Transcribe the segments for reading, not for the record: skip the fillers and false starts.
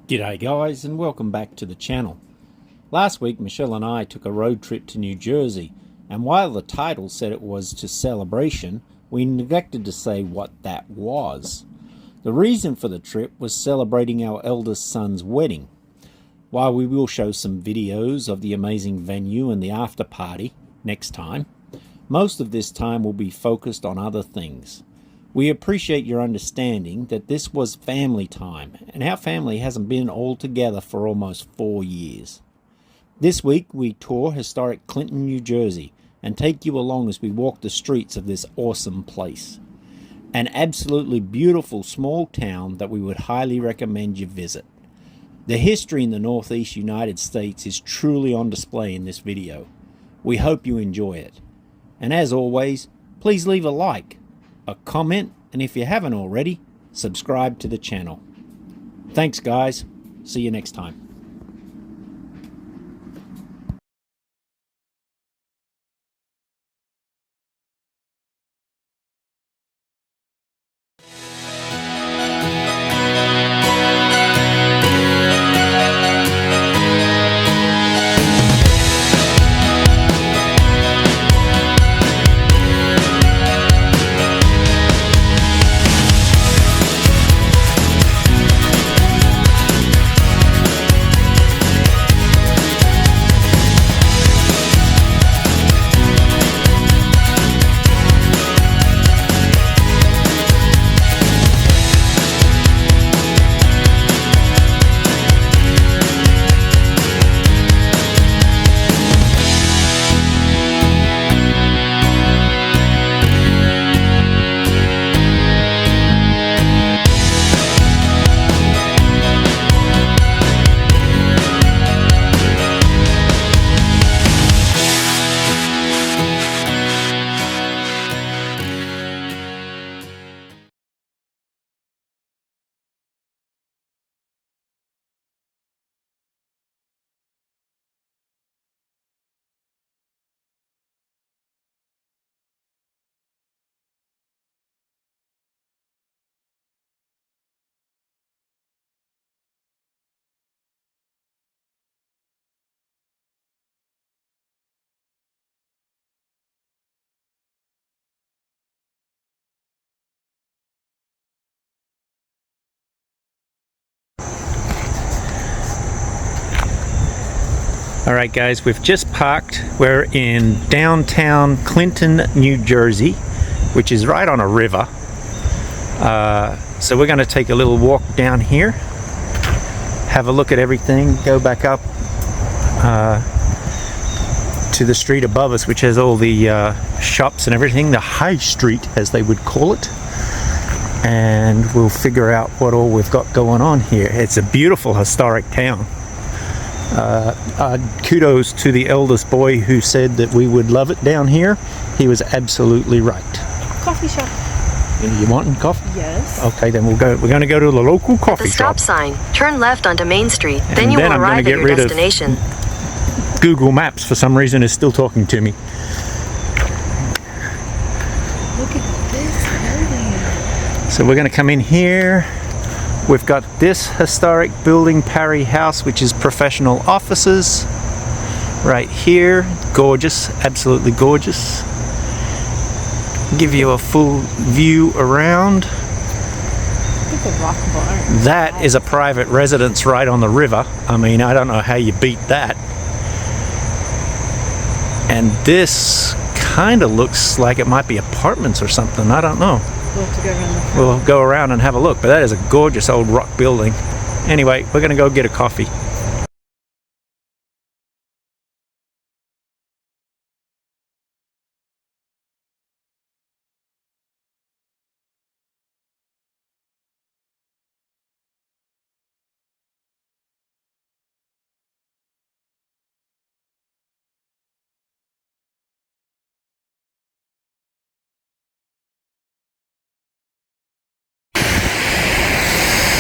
G'day guys and welcome back to the channel. Last week Michelle and I took a road trip to New Jersey, and while the title said it was to celebration, we neglected to say what that was. The reason for the trip was celebrating our eldest son's wedding. While we will show some videos of the amazing venue and the after party next time, most of this time will be focused on other things. We appreciate your understanding that this was family time, and our family hasn't been all together for almost 4 years. This week we tour historic Clinton, New Jersey, and take you along as we walk the streets of this awesome place. An absolutely beautiful small town that we would highly recommend you visit. The history in the Northeast United States is truly on display in this video. We hope you enjoy it. And as always, please leave a like, a comment, and if you haven't already, subscribe to the channel. Thanks guys, see you next time. Alright guys, we've just parked. We're in downtown Clinton, New Jersey, which is right on a river. So we're going to take a little walk down here, have a look at everything, go back up to the street above us, which has all the shops and everything, the High Street as they would call it, and we'll figure out what all we've got going on here. It's a beautiful historic town. Kudos to the eldest boy who said that we would love it down here. He was absolutely right. Coffee shop. You wanting coffee? Yes. Okay, then we're going to go to the local coffee shop. The stop sign. Turn left onto Main Street. Then you will arrive at your destination. Google Maps, for some reason, is still talking to me. Look at this building. So we're going to come in here. We've got this historic building, Parry House, which is professional offices. Right here, gorgeous, absolutely gorgeous. Give you a full view around. Look at rock barn. That is a private residence right on the river. I mean, I don't know how you beat that. And this kind of looks like it might be apartments or something. I don't know. We'll have to go around the front. We'll go around and have a look, but that is a gorgeous old rock building. Anyway, we're going to go get a coffee.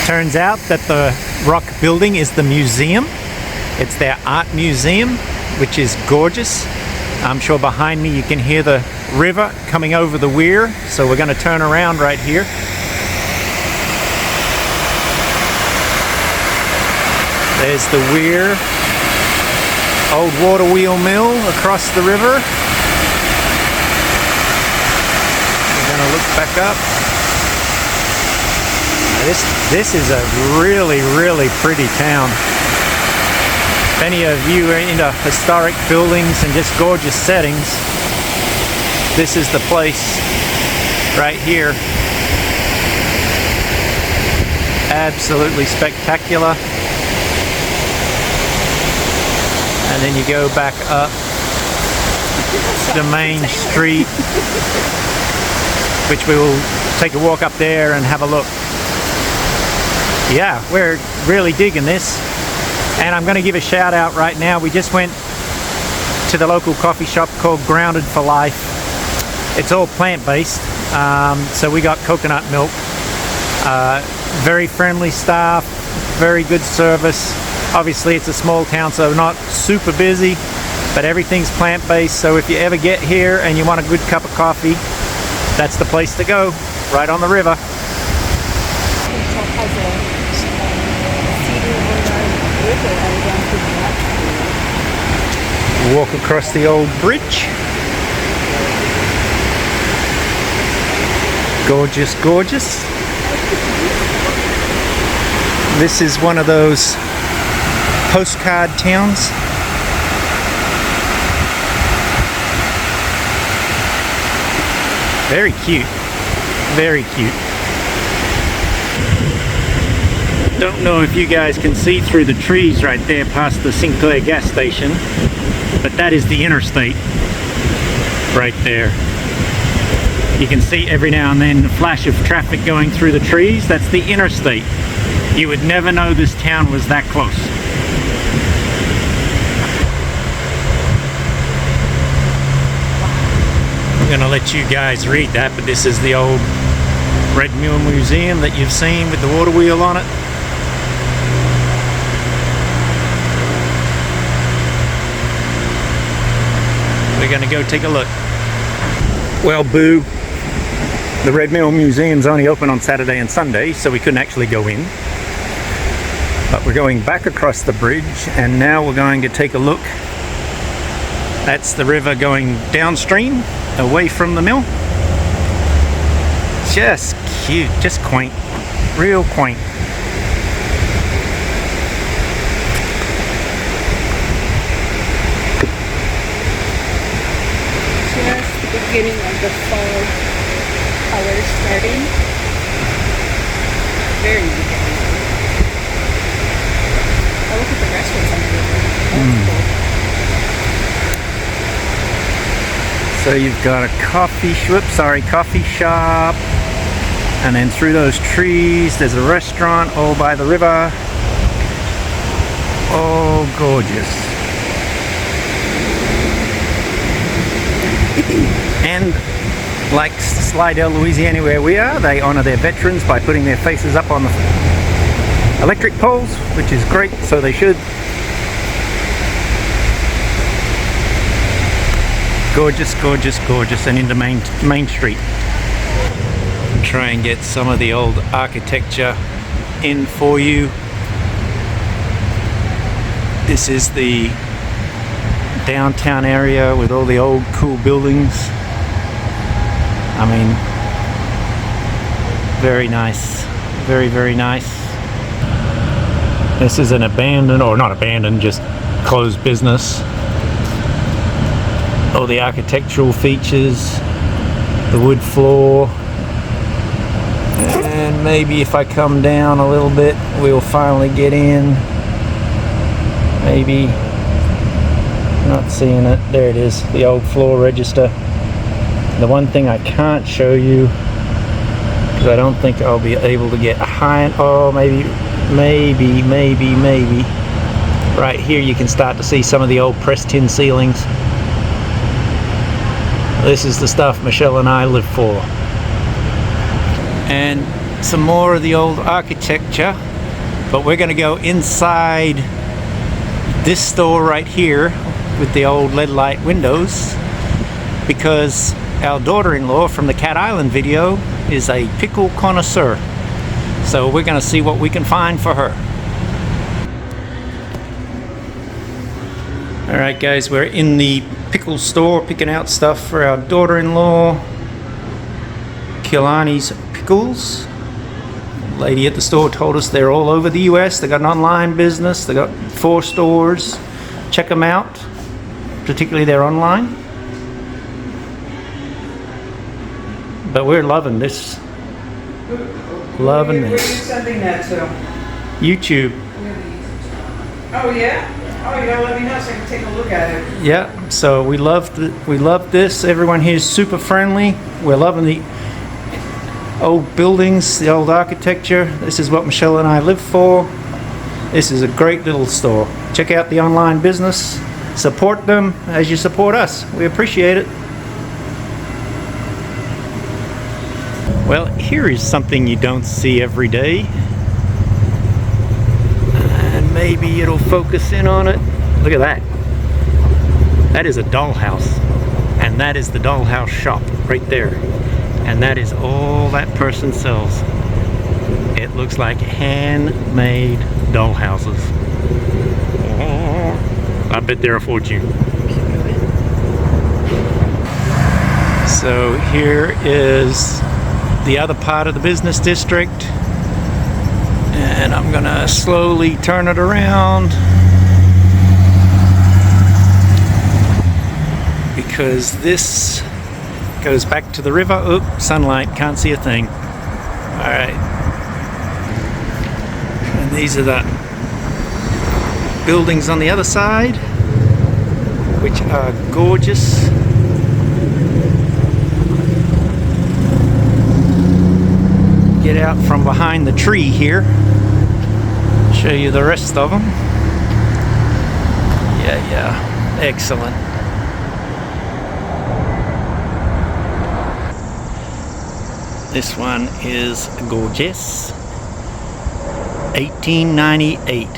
Turns out that the rock building is the museum. It's their art museum, which is gorgeous. I'm sure behind me you can hear the river coming over the weir, so we're going to turn around right here. There's the weir, old water wheel mill across the river. We're gonna look back up. This is a really, really pretty town. If any of you are into historic buildings and just gorgeous settings, this is the place right here. Absolutely spectacular. And then you go back up the main street, which we will take a walk up there and have a look. Yeah, we're really digging this. And I'm going to give a shout out right now. We just went to the local coffee shop called Grounded for Life. It's all plant-based, so we got coconut milk. Very friendly staff, very good service. Obviously it's a small town, so not super busy, but everything's plant-based. So if you ever get here and you want a good cup of coffee, that's the place to go, right on the river. Walk across the old bridge. Gorgeous, gorgeous. This is one of those postcard towns. Very cute. Very cute. Don't know if you guys can see through the trees right there past the Sinclair gas station, but that is the interstate right there. You can see every now and then a flash of traffic going through the trees. That's the interstate. You would never know this town was that close. I'm gonna let you guys read that, but this is the old Red Mill Museum that you've seen with the water wheel on it. We're gonna go take a look. Well, boo. The Red Mill Museum's only open on Saturday and Sunday, so we couldn't actually go in. But we're going back across the bridge, and now we're going to take a look. That's the river going downstream, away from the mill. Just cute, just quaint, real quaint. Just the beginning of the fall colors starting. Very beginning. Oh, look at the restaurants on the river. That's cool. So you've got a coffee shop, and then through those trees there's a restaurant all by the river. Oh, gorgeous. And like Slidell, Louisiana, where we are, they honor their veterans by putting their faces up on the electric poles, which is great, so they should. Gorgeous, gorgeous, gorgeous, and into Main Street. Try and get some of the old architecture in for you. This is the downtown area with all the old cool buildings. I mean, very nice, very, very nice. This is an abandoned, or not abandoned, just closed business. All the architectural features, the wood floor, and maybe if I come down a little bit, we'll finally get in. Maybe, not seeing it, there it is, the old floor register. The one thing I can't show you, because I don't think I'll be able to get high, oh, maybe, right here you can start to see some of the old pressed tin ceilings. This is the stuff Michelle and I live for. And some more of the old architecture, but we're going to go inside this store right here with the old lead light windows, because our daughter-in-law from the Cat Island video is a pickle connoisseur. So we're going to see what we can find for her. Alright guys, we're in the pickle store picking out stuff for our daughter-in-law, Kilani's Pickles. Lady at the store told us they're all over the US. They got an online business, they got 4 stores. Check them out, particularly their online. But we're loving this. Loving Where are you this. sending that to? YouTube. Oh, yeah? Oh, you gotta let me know so I can take a look at it. Yeah, so we love this. Everyone here is super friendly. We're loving the old buildings, the old architecture. This is what Michelle and I live for. This is a great little store. Check out the online business. Support them as you support us. We appreciate it. Well, here is something you don't see every day. And maybe it'll focus in on it. Look at that. That is a dollhouse. And that is the dollhouse shop right there. And that is all that person sells. It looks like handmade dollhouses. I bet they're a fortune. So here is the other part of the business district, and I'm gonna slowly turn it around because this goes back to the river. Oop, sunlight, can't see a thing. All right, and these are the buildings on the other side, which are gorgeous. Get out from behind the tree here, show you the rest of them. Yeah, excellent. This one is gorgeous. 1898.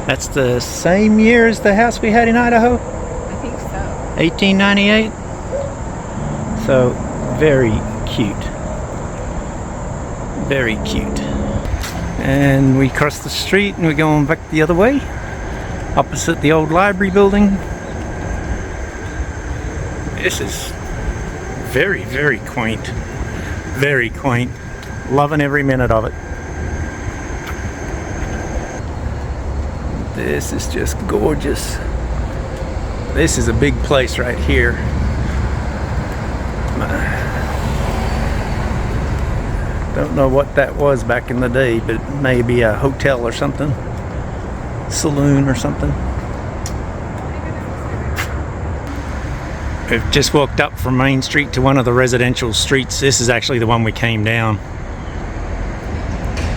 That's the same year as the house we had in Idaho? I think so. 1898. So very cute. Very cute. And we cross the street and we're going back the other way, opposite the old library building. This is very, very quaint. Very quaint. Loving every minute of it. This is just gorgeous. This is a big place right here. Don't know what that was back in the day, but maybe a hotel or something. Saloon or something. We've just walked up from Main Street to one of the residential streets. This is actually the one we came down.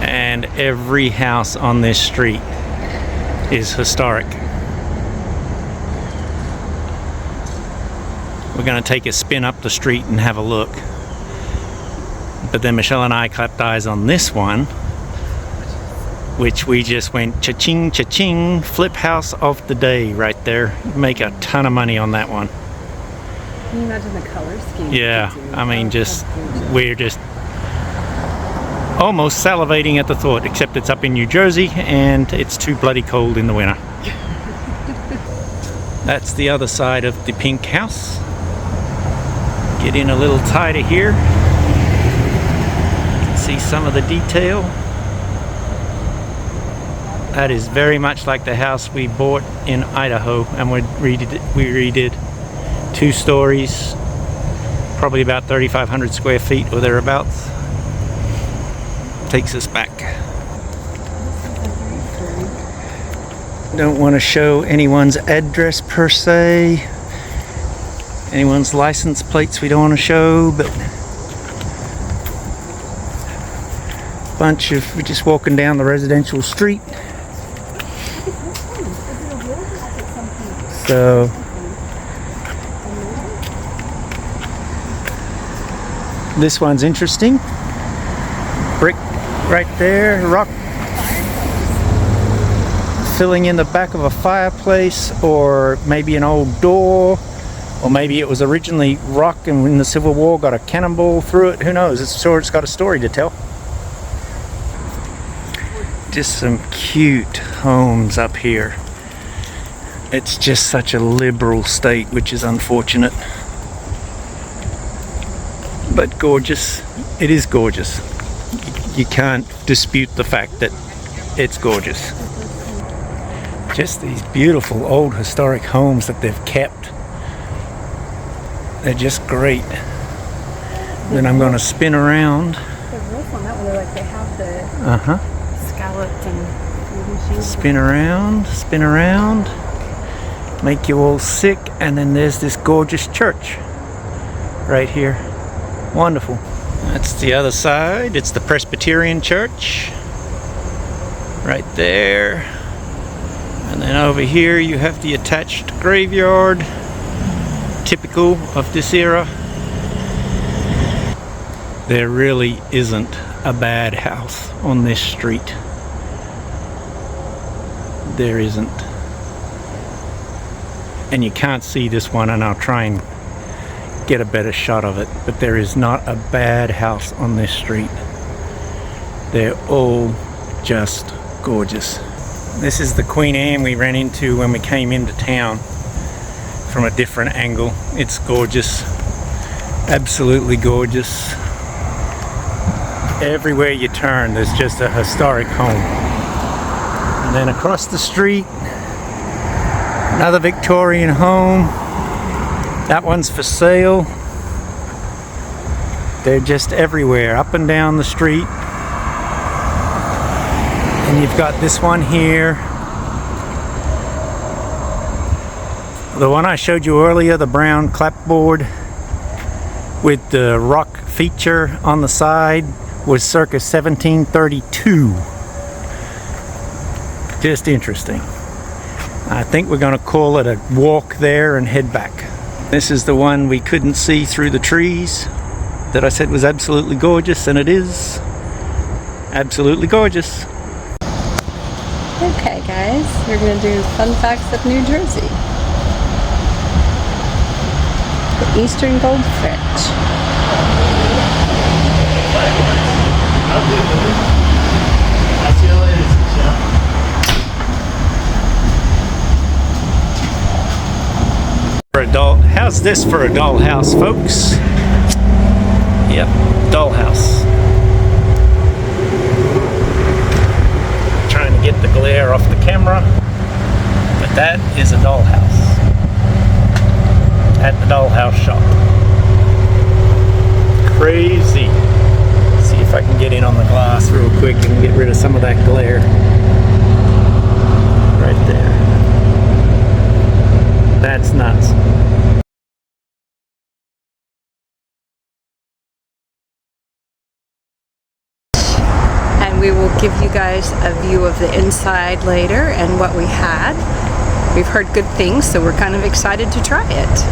And every house on this street is historic. We're going to take a spin up the street and have a look. But then Michelle and I clapped eyes on this one, which we just went cha-ching, cha-ching, flip house of the day right there. Make a ton of money on that one. Can you imagine the color scheme? Yeah, I mean, we're just almost salivating at the thought, except it's up in New Jersey and it's too bloody cold in the winter. That's the other side of the pink house. Get in a little tighter here. See some of the detail. That is very much like the house we bought in Idaho, and we redid 2 stories, probably about 3,500 square feet or thereabouts. Takes us back. Don't want to show anyone's address per se, anyone's license plates we don't want to show, but we're just walking down the residential street. So this one's interesting. Brick right there, rock filling in the back of a fireplace, or maybe an old door, or maybe it was originally rock and when the Civil War got a cannonball through it. Who knows? It's sure it's got a story to tell. Just some cute homes up here. It's just such a liberal state, which is unfortunate. But gorgeous. It is gorgeous. You can't dispute the fact that it's gorgeous. Just these beautiful old historic homes that they've kept. They're just great. Then I'm going to spin around. The roof on that one, like they have the scalloped and wooden shingles. Spin around, make you all sick, and then there's this gorgeous church right here. Wonderful. That's the other side. It's the Presbyterian church right there. And then over here you have the attached graveyard, typical of this era. There really isn't a bad house on this street. There isn't. And you can't see this one, and I'll try and get a better shot of it, but there is not a bad house on this street. They're all just gorgeous. This is the Queen Anne we ran into when we came into town from a different angle. It's gorgeous. Absolutely gorgeous. Everywhere you turn, there's just a historic home. And then across the street, another Victorian home. That one's for sale. They're just everywhere, up and down the street. And you've got this one here. The one I showed you earlier, the brown clapboard with the rock feature on the side, was circa 1732. Just interesting. I think we're going to call it a walk there and head back. This is the one we couldn't see through the trees that I said was absolutely gorgeous, and it is absolutely gorgeous. Okay guys, we're going to do fun facts of New Jersey. The Eastern Goldfinch. For a doll, how's this for a dollhouse, folks? Yep, dollhouse. Trying to get the glare off the camera, but that is a dollhouse at the dollhouse shop. Crazy. See if I can get in on the glass real quick and get rid of some of that glare. Right there. That's nuts. And we will give you guys a view of the inside later and what we had. We've heard good things, so we're kind of excited to try it.